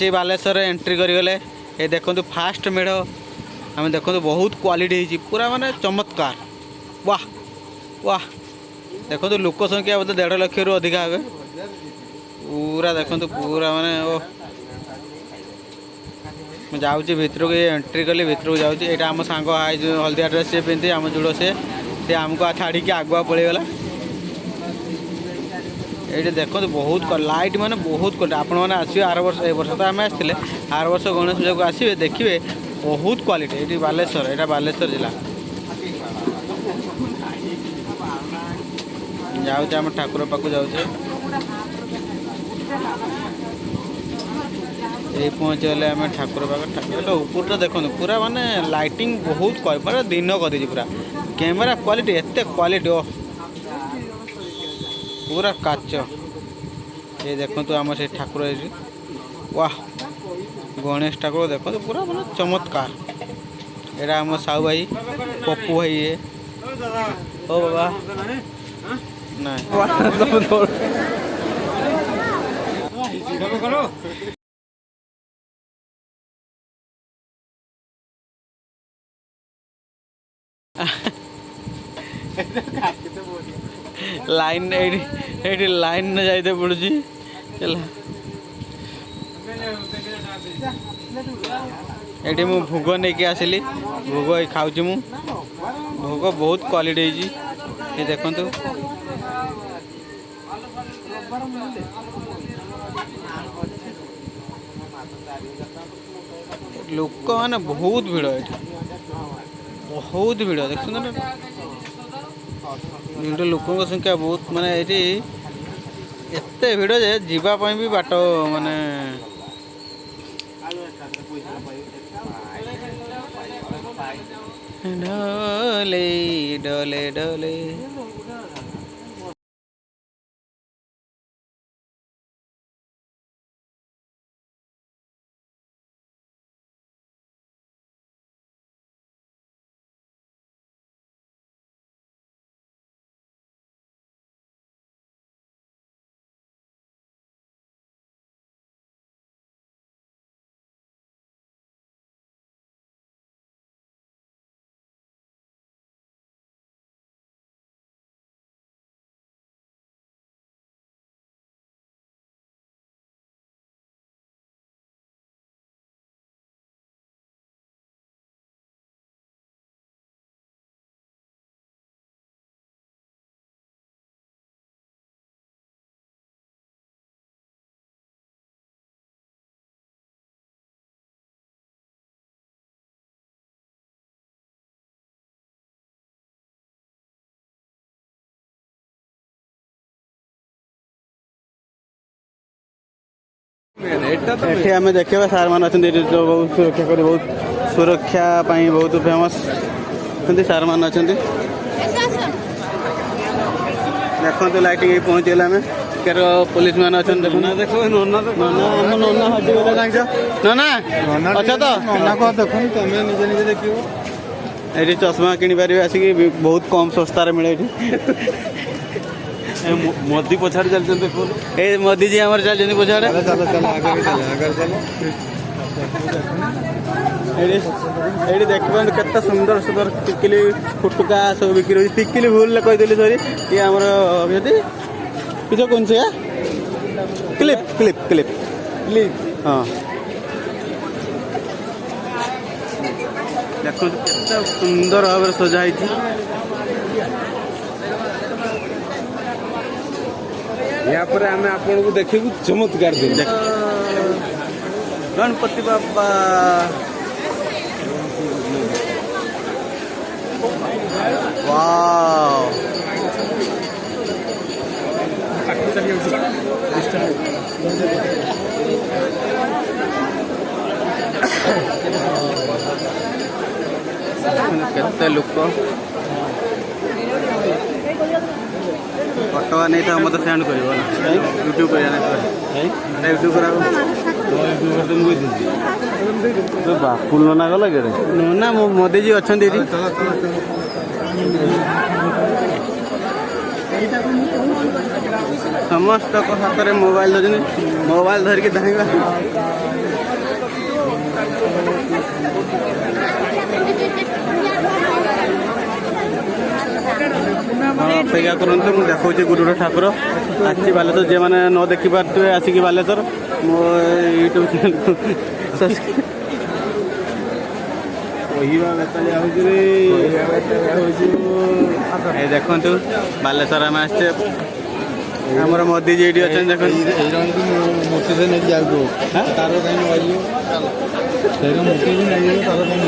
अच्छी बालेश्वर एंट्री करें ये देखो फास्ट मेढ़ आम देखो बहुत क्वालिटी पूरा माने चमत्कार वाह वाह देखो लोक संख्या बोलते 1.5 लाख रु अधिका हे पूरा देखो पूरा माने मुझे जाऊँगी भितर को एंट्री कली भितर को जाऊँगी यहाँ आम सांग हल्दिया ड्रेस सी पिंधि आम जुड़ से आमको छाड़ी आगुआ पलैगला ये देखो बहुत लाइट माने बहुत क्वालिटी आपण मैंने आसवे आर वर्ष ए वर्ष तो आम आसते आर वर्ष गणेश पूजा को आसवे देखिए बहुत क्वालिटी ये बालेश्वर यहाँ बालेश्वर जिला जाऊँ आम ठाकुर पाक जाऊे ये पहुँचगले आम ठाकुर पाक ठाकुर ऊपर देखो पूरा माने लाइटिंग बहुत पूरा दिन कर पूरा कैमेरा क्वालिटी एत क्वालिटी ओ पूरा काच ये देखो आम से ठाकुर वाह गणेश ठाकुर देखो पूरा माने चमत्कार यहाँ आम साहू भाई पप्पू भाई ये ओ बाबा ना लाइन ये लाइन न जाते पड़ी ये मु भोग नहीं आसली भोग खाऊँ मु भोग बहुत क्वालिटी ये देखो लोक मैंने बहुत भिड़ ये बहुत भिड़ देखते ना भिड़ लोकों संख्या बहुत माने ये एत भिड़ जे जीवाई भी बाट माने डोले डोले डोले ये आम देखा सार मान अच्छा बहुत सुरक्षा कर बहुत सुरक्षा बहुत फेमस सार मान अच्छा देखो लाइटिंग पहुँचल आम केर पुलिस मान अच्छा देखो नना हजिगला नना अच्छा तो तुम निजे निजे देख ये चश्मा कि पारे आसिक बहुत कम सस्तार मिले मोदी पछाड़ चलते ए मोदी जी हमारे चलते पछाड़ ये देख के सुंदर सुंदर टिकिली फुटुका सब बिक्री टिकिली भूल कहीदेली सरी ये आम किस कौन से क्लिप क्लिप क्लिप क्लिप हाँ देखो सुंदर भाव सजाई या पर आम आपन को देखू चमत्कार दे गणपति बाबा वाव केते लोक फोटो नहीं तो मत सेंड कर यूट्यूब यूट्यूब कर बापुल नना गला के नना मोदी जी अच्छा समस्त हाथ में मोबाइल धरिकी धाइबा ଅପେକ୍ଷା କରନ୍ତୁ। ମୁଁ ଦେଖାଉଛି ଗୁରୁର ଠାକୁର ଆସିଛି ବାଲେଶ୍ୱର। ଯେଉଁମାନେ ନ ଦେଖିପାରୁଥିବେ ଆସିକି ବାଲେଶ୍ୱର ମୋ ୟୁଟ୍ୟୁବ୍ ଚ୍ୟାନେଲକୁ କହିବା ବେତାଳିଆ ହେଉଛି ଏ ଦେଖନ୍ତୁ ବାଲେଶ୍ୱର ଆମେ ଆସିଛେ। ଆମର ମୋଦିଜୀ ଏଇଠି ଅଛନ୍ତି ଦେଖନ୍ତୁ। ମୂର୍ତ୍ତି ସେ ନେଇକି ଯାଉଛୁ ତାର କାହିଁ ବାଜିବ ସେଇଟା ମୂର୍ତ୍ତି ବି ନେଇଯିବ ତାର କାହିଁ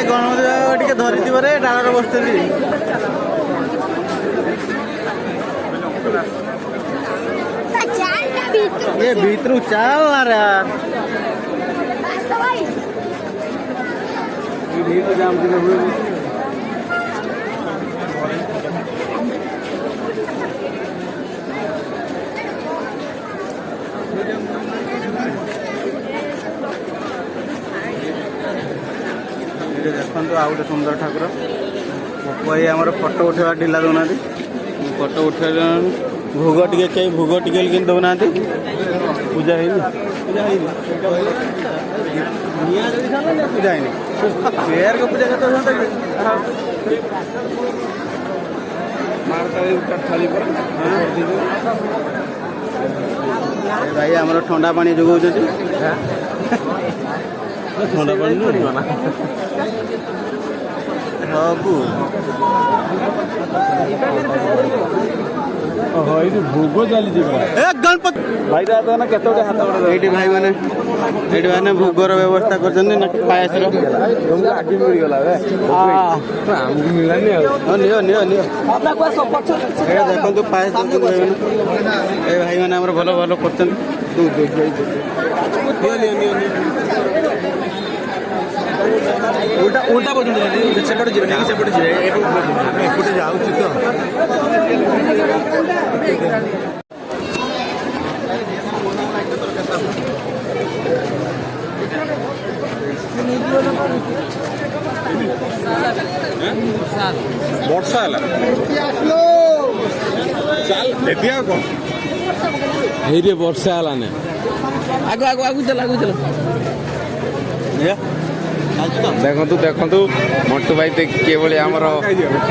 ଗଣପତି ବାବା ଟିକେ ଧରିଥିବରେ ଡାଳରେ ବସିଛନ୍ତି। ये भीतरू चाल ना रे यार जाम देखो आ गए सुंदर ठाकुर भाई आम फटो उठा ढिला दौना फटो उठा भोग टे कहीं भोग टे दौना पूजा है पूजा है पूजा है शेयर को पूजा करते भाई आम ठंडा पानी जोगाऊ ठंडा पानी ଭୋଗ ଚାଲିଛି ଗଣପତି ଭାଇ କେତେ ହାତ ଏଇଠି ଭାଇ ମାନେ ଭୋଗର ବ୍ୟବସ୍ଥା କରିଛନ୍ତି ନା ପାୟସର ଆଗେ ମିଳିଗଲା ଆମକୁ ମିଳିଲାନି ଆଉ ନିଅ ନିଅ ନିଅ ଦେଖନ୍ତୁ ପାୟସ ଏ ଭାଇମାନେ ଆମର ଭଲ ଭଲ କରୁଛନ୍ତି। ଉଲ୍ଟା ଉଲ୍ଟା ପର୍ଯ୍ୟନ୍ତ ସେପଟେ ଯିବେ ନାଇଁ ସେପଟେ ଯିବେ ଏପଟେ ଯାଉଛି ତ ବର୍ଷା ହେଲା ଚାଲ ଏବେ ଆଉ କଣ ହେଇରେ ବର୍ଷା ହେଲାନି ଆଗ ଆଗ ଆଗକୁ ଚାଲ ଆଗକୁ ଚାଲ ଦେଖନ୍ତୁ ଦେଖନ୍ତୁ ମଣ୍ଟୁ ଭାଇ କିଭଳି ଆମର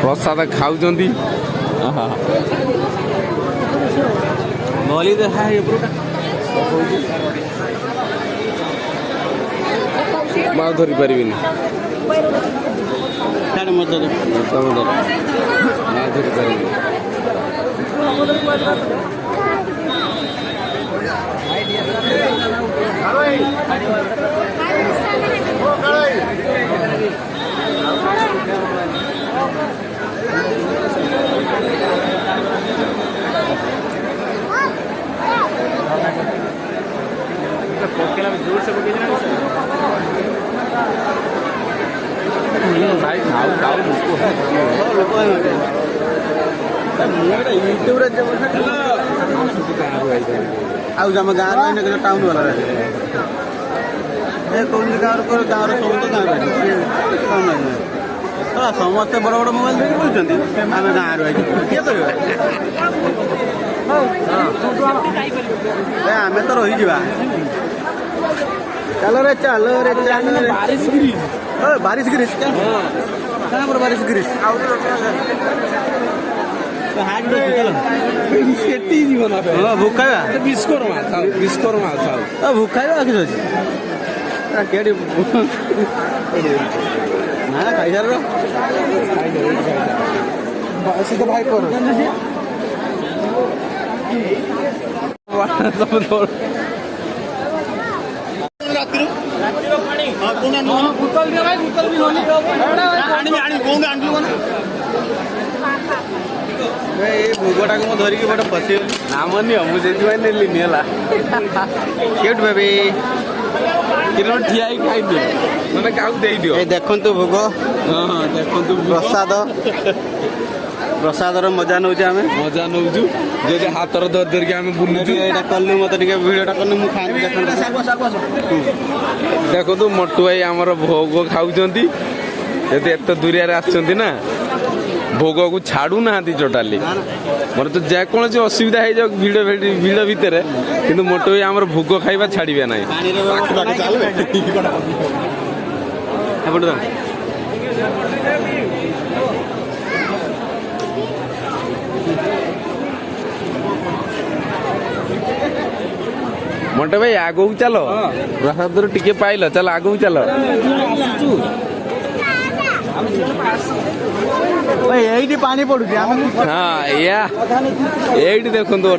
ପ୍ରସାଦ ଖାଉଛନ୍ତି ମୁଁ ଆଉ ଧରି ପାରିବିନି ଧରି ପାରିବିନି भाई खाऊ खाऊ ଆଉ ଆମ ଗାଁର ଟାଉନ ବାଲା କୌଣସି ଗାଁର ଗାଁର ସମସ୍ତେ ଗାଁରେ ସମସ୍ତେ ବଡ଼ ବଡ଼ ମୋବାଇଲ ଧରିକି ବୁଲୁଛନ୍ତି ଆମେ ଗାଁରୁ ଆଇଛୁ କିଏ କରିବା ଆମେ ତ ରହିଯିବା ଚାଲ ରେ ଚାଲ ରେ ବାରିଶ गिरीश पर बारिश गिरीश भूखा भूखा किसी अच्छे ना खाई सार तो भाई कर ଭୋଗଟାକୁ ମୁଁ ଧରିକି ଗୋଟେ ପଶିଗଲି ନାମ ନିଅ ମୁଁ ସେଥିପାଇଁ ନେଲିନି ହେଲା କେଉଁଠି ବେବି କିରଣ ଠିଆ ହେଇକି ଖାଇଦିଅ ମାନେ କାହାକୁ ଦେଇଦିଅ। ଏଇ ଦେଖନ୍ତୁ ଭୋଗ ହଁ ହଁ ଦେଖନ୍ତୁ ପ୍ରସାଦର ମଜା ନେଉଛେ ଆମେ ମଜା ନଉଛୁ ଯଦି ହାତର ଧରିକି ଆମେ ବୁଲୁଛୁ। ଏଇଟା କଲୁ ମତେ ଟିକେ ଭିଡ଼ିଓଟା କଲୁ ମୁଁ ଖାଇବି ଦେଖନ୍ତୁ ମୋଟୁ ଭାଇ ଆମର ଭୋଗ ଖାଉଛନ୍ତି ଯଦି ଏତେ ଦୂରିଆରେ ଆସିଛନ୍ତି ନା ଭୋଗକୁ ଛାଡୁନାହାନ୍ତି ଟୋଟାଲି। ମୋର ତ ଯେକୌଣସି ଅସୁବିଧା ହେଇଯାଉ ଭିଡ଼ ଭିତରେ କିନ୍ତୁ ମୋଟୁ ଭାଇ ଆମର ଭୋଗ ଖାଇବା ଛାଡ଼ିବେ ନାହିଁ। ମୋଟେ ଭାଇ ଆଗକୁ ଚାଲ ପ୍ରସାଦରୁ ଟିକେ ପାଇଲ ଚାଲ ଆଗକୁ ଚାଲ। ଏଇଠି ପାଣି ପଡୁଛି ହଁ ଏଇଠି ଦେଖନ୍ତୁ